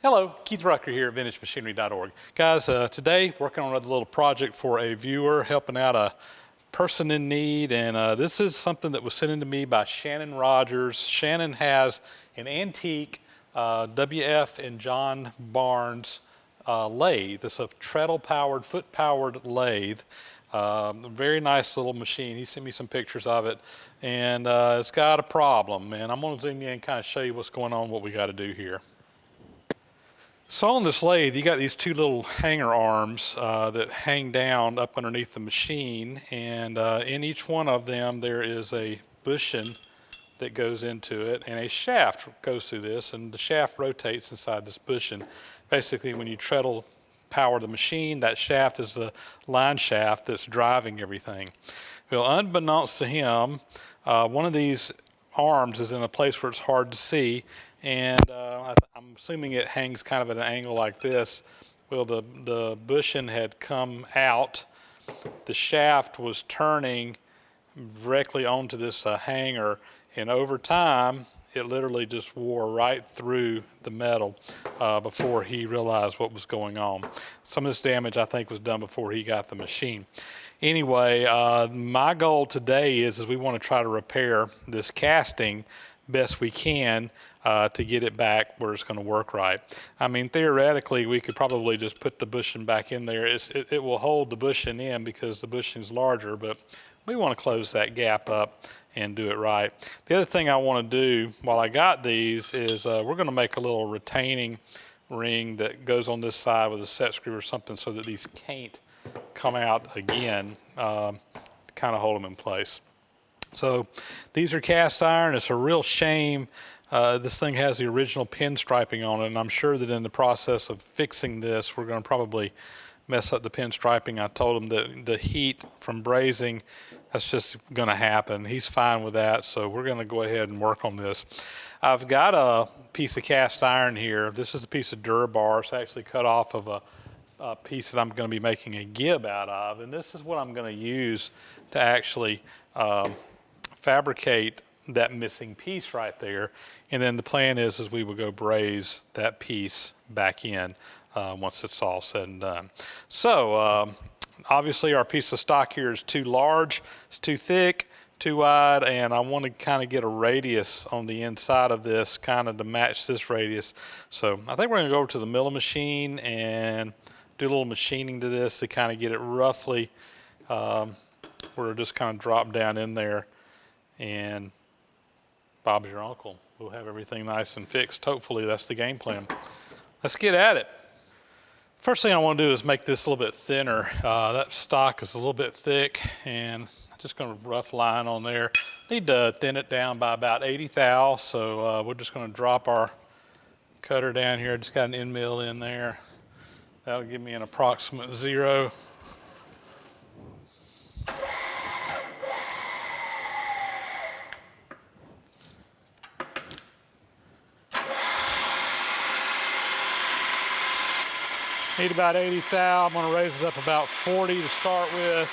Hello, Keith Rucker here at VintageMachinery.org. Guys, today working on a little project for a viewer, helping out a person in need, and this is something that was sent in to me by Shannon Rogers. Shannon has an antique WF and John Barnes lathe. It's a treadle-powered, foot-powered lathe. Very nice little machine. He sent me some pictures of it, and it's got a problem. And I'm going to zoom in and kind of show you what's going on, what we got to do here. So on this lathe, you got these two little hanger arms that hang down up underneath the machine, and in each one of them there is a bushing that goes into it, and a shaft goes through this, and the shaft rotates inside this bushing. Basically, when you treadle power the machine, that shaft is the line shaft that's driving everything. Well, unbeknownst to him, one of these arms is in a place where it's hard to see, and I'm assuming it hangs kind of at an angle like this. Well, the bushing had come out, the shaft was turning directly onto this hanger, and over time it literally just wore right through the metal before he realized what was going on. Some of this damage I think was done before he got the machine. Anyway, my goal today is we want to try to repair this casting best we can to get it back where it's going to work right. I mean, theoretically, we could probably just put the bushing back in there. It will hold the bushing in because the bushing is larger, but we want to close that gap up and do it right. The other thing I want to do while I got these is we're going to make a little retaining ring that goes on this side with a set screw or something so that these can't come out again, kind of hold them in place. So these are cast iron. It's a real shame. This thing has the original pinstriping on it, and I'm sure that in the process of fixing this, we're going to probably mess up the pinstriping. I told him that the heat from brazing, that's just going to happen. He's fine with that, so we're going to go ahead and work on this. I've got a piece of cast iron here. This is a piece of Durabar. It's actually cut off of a piece that I'm going to be making a gib out of, and this is what I'm going to use to actually fabricate that missing piece right there. And then the plan is we will go braze that piece back in once it's all said and done. So obviously our piece of stock here is too large, it's too thick, too wide, and I want to kind of get a radius on the inside of this kind of to match this radius. So I think we're going to go over to the milling machine and do a little machining to this to kind of get it roughly where it'll just kind of drop down in there, and Bob's your uncle. We'll have everything nice and fixed. Hopefully that's the game plan. Let's get at it. First thing I want to do is make this a little bit thinner. That stock is a little bit thick, and I'm just going to rough line on there. Need to thin it down by about 80 thou, so we're just going to drop our cutter down here. Just got an end mill in there. That'll give me an approximate 0. Need about 80 thou. I'm going to raise it up about 40 to start with.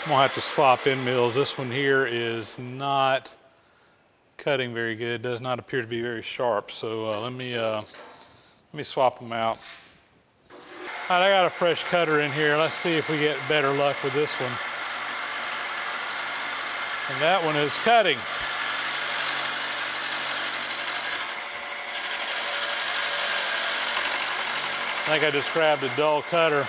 I'm gonna have to swap end mills. This one here is not cutting very good. Does not appear to be very sharp. So let me swap them out. All right, I got a fresh cutter in here. Let's see if we get better luck with this one. And that one is cutting. I think I just grabbed a dull cutter.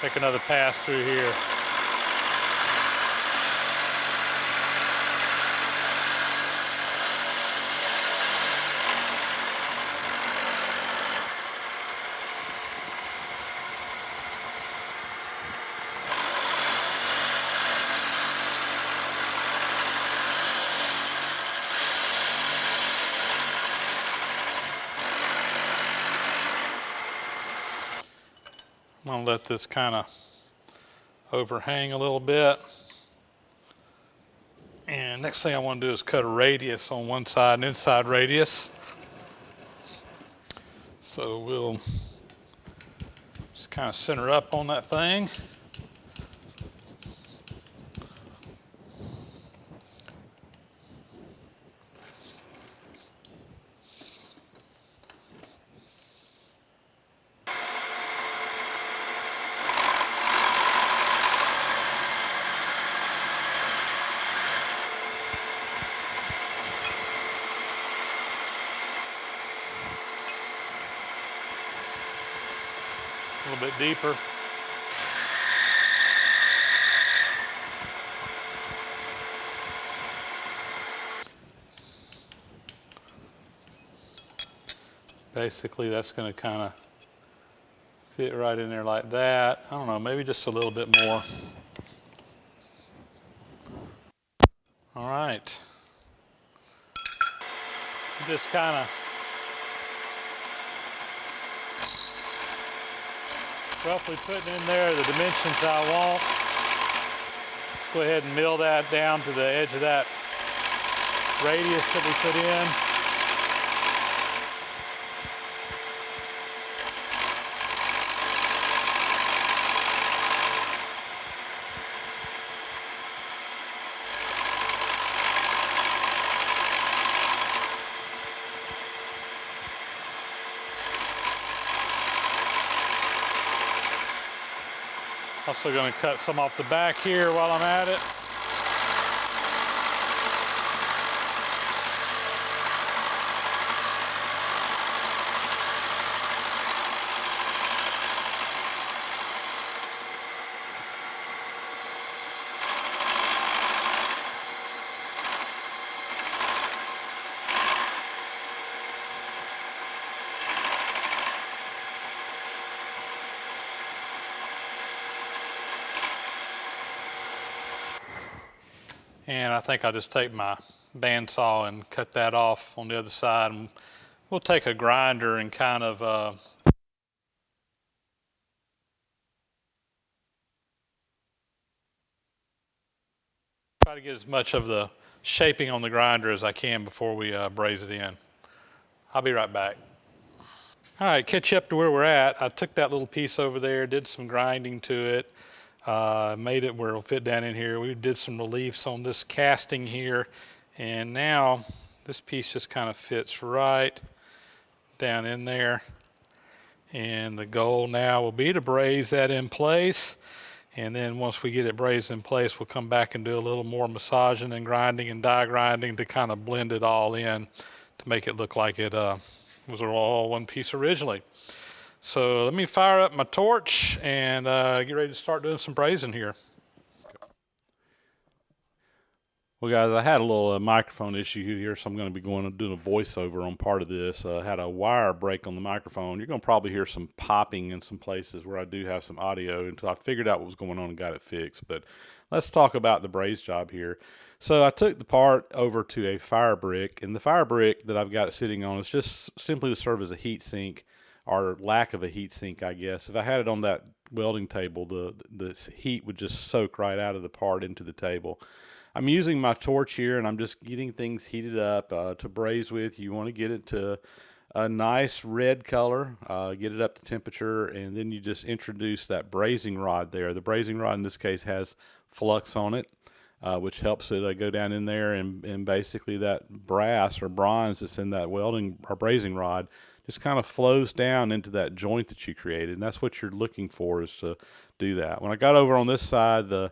Take another pass through here. I'm going to let this kind of overhang a little bit. And next thing I want to do is cut a radius on one side, an inside radius. So we'll just kind of center up on that thing. A little bit deeper. Basically, that's going to kind of fit right in there like that. I don't know, maybe just a little bit more. All right. Just kind of roughly putting in there the dimensions I want. Let's go ahead and mill that down to the edge of that radius that we put in. Also going to cut some off the back here while I'm at it. And I think I'll just take my bandsaw and cut that off on the other side. And we'll take a grinder and kind of try to get as much of the shaping on the grinder as I can before we braze it in. I'll be right back. All right, catch you up to where we're at. I took that little piece over there, did some grinding to it, made it where it'll fit down in here. We did some reliefs on this casting here, and now this piece just kind of fits right down in there. And the goal now will be to braze that in place, and then once we get it brazed in place, we'll come back and do a little more massaging and grinding and die grinding to kind of blend it all in to make it look like it was all one piece originally. So let me fire up my torch and get ready to start doing some brazing here. Well, guys, I had a little microphone issue here, so I'm going to be doing a voiceover on part of this. I had a wire break on the microphone. You're going to probably hear some popping in some places where I do have some audio until I figured out what was going on and got it fixed. But let's talk about the braze job here. So I took the part over to a fire brick, and the fire brick that I've got it sitting on is just simply to serve as a heat sink, or lack of a heat sink, I guess. If I had it on that welding table, the heat would just soak right out of the part into the table. I'm using my torch here, and I'm just getting things heated up to braze with. You want to get it to a nice red color, get it up to temperature, and then you just introduce that brazing rod there. The brazing rod in this case has flux on it, which helps it go down in there, and basically that brass or bronze that's in that welding or brazing rod just kind of flows down into that joint that you created, and that's what you're looking for, is to do that. When I got over on this side, where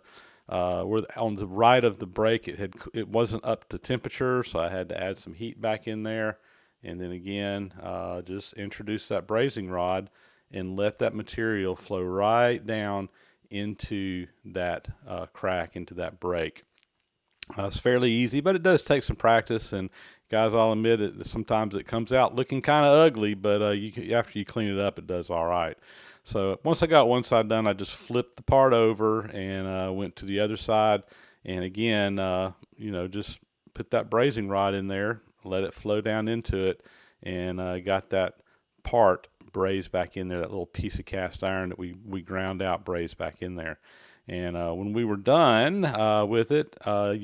on the right of the break, it wasn't up to temperature, so I had to add some heat back in there, and then again just introduce that brazing rod and let that material flow right down into that crack, into that break. It's fairly easy, but it does take some practice, and guys, I'll admit it, sometimes it comes out looking kind of ugly, but after you clean it up, it does all right. So once I got one side done, I just flipped the part over and went to the other side, and again, just put that brazing rod in there, let it flow down into it, and got that part braze back in there, that little piece of cast iron that we ground out braze back in there. And when we were done with it, I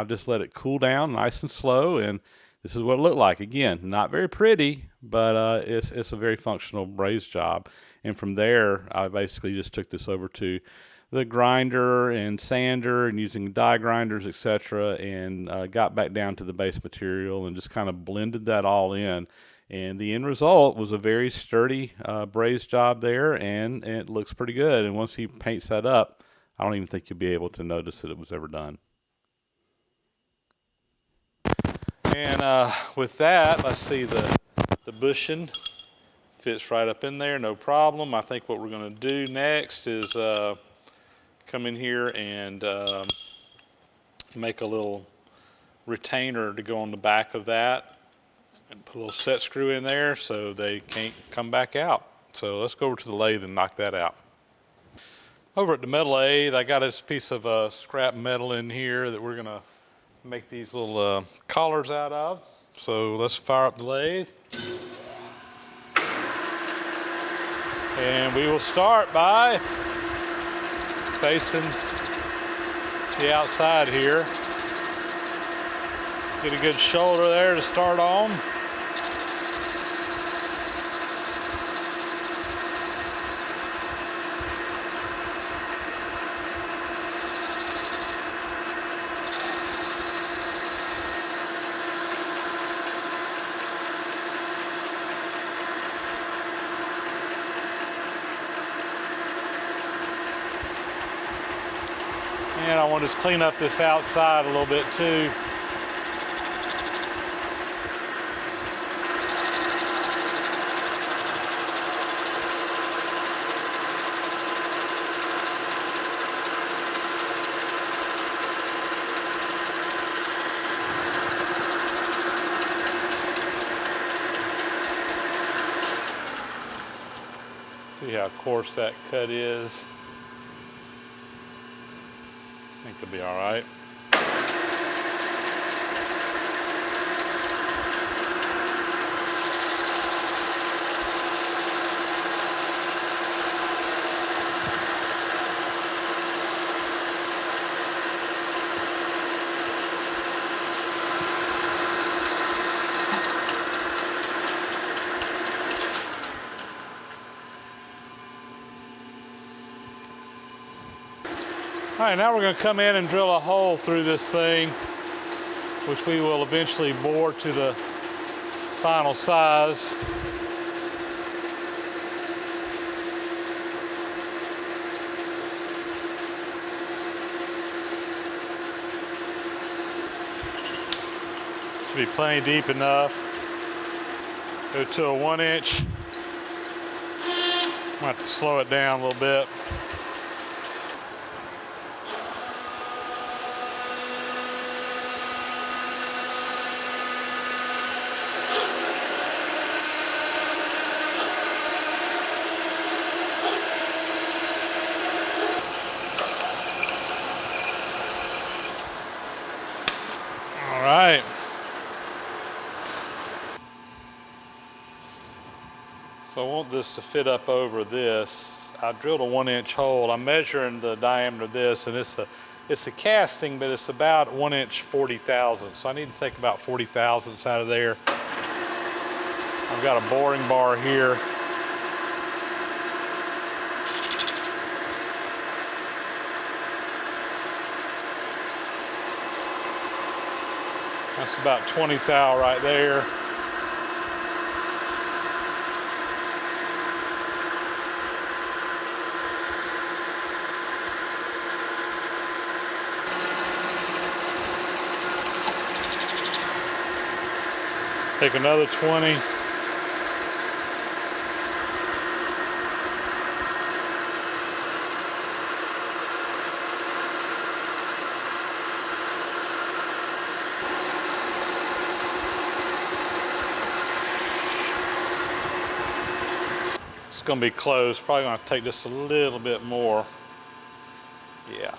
just let it cool down nice and slow, and this is what it looked like. Again, not very pretty, but it's a very functional braze job. And from there, I basically just took this over to the grinder and sander and using die grinders, etc., and got back down to the base material and just kind of blended that all in. And the end result was a very sturdy braze job there, and it looks pretty good. And once he paints that up, I don't even think you'll be able to notice that it was ever done. And with that, let's see, the bushing fits right up in there, no problem. I think what we're going to do next is come in here and make a little retainer to go on the back of that and put a little set screw in there so they can't come back out. So let's go over to the lathe and knock that out. Over at the metal lathe, I got this piece of scrap metal in here that we're going to make these little collars out of. So let's fire up the lathe. And we will start by facing the outside here. Get a good shoulder there to start on. And I want to just clean up this outside a little bit too. See how coarse that cut is. I think it'll be all right. All right, now we're going to come in and drill a hole through this thing, which we will eventually bore to the final size. Should be plenty deep enough. Go to a 1 inch. I'm going to have to slow it down a little bit. Right. So I want this to fit up over this. I drilled a 1 inch hole. I'm measuring the diameter of this, and it's a casting, but it's about 1 inch 40 thousandths. So I need to take about 40 thousandths out of there. I've got a boring bar here. That's about 20 thou right there. Take another 20. It's going to be close. Probably going to take just a little bit more. Yeah.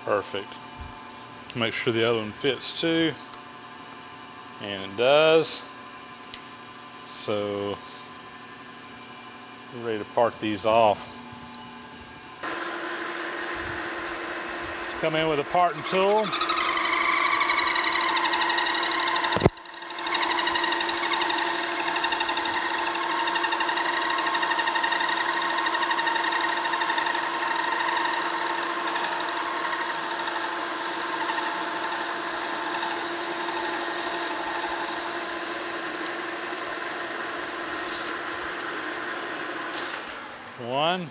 Perfect. Make sure the other one fits too. And it does. So we're ready to part these off. Come in with a parting tool. One.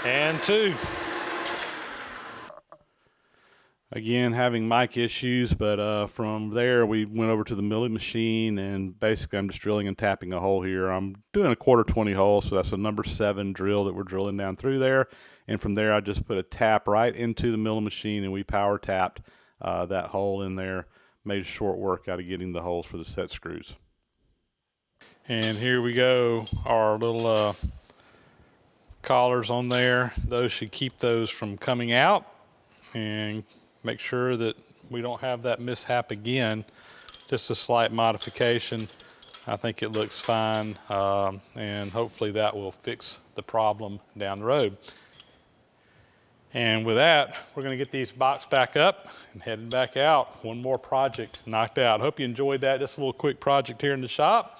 And two. Again, having mic issues, but from there we went over to the milling machine, and basically I'm just drilling and tapping a hole here. I'm doing a 1/4 hole, so that's a number 7 drill that we're drilling down through there. And from there I just put a tap right into the milling machine, and we power tapped that hole in there. Made short work out of getting the holes for the set screws. And here we go, our little collars on there. Those should keep those from coming out and make sure that we don't have that mishap again. Just a slight modification. I think it looks fine, and hopefully that will fix the problem down the road. And with that, we're going to get these boxed back up and heading back out. One more project knocked out. Hope you enjoyed that. Just a little quick project here in the shop.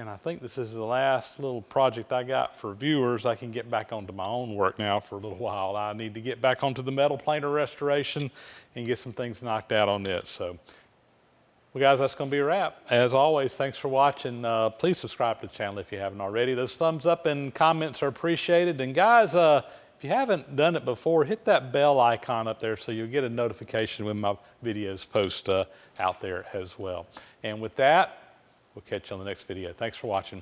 And I think this is the last little project I got for viewers. I can get back onto my own work now for a little while. I need to get back onto the metal planer restoration and get some things knocked out on this. So, well guys, that's going to be a wrap. As always, thanks for watching. Please subscribe to the channel if you haven't already. Those thumbs up and comments are appreciated. And guys, if you haven't done it before, hit that bell icon up there so you'll get a notification when my videos post out there as well. And with that, we'll catch you on the next video. Thanks for watching.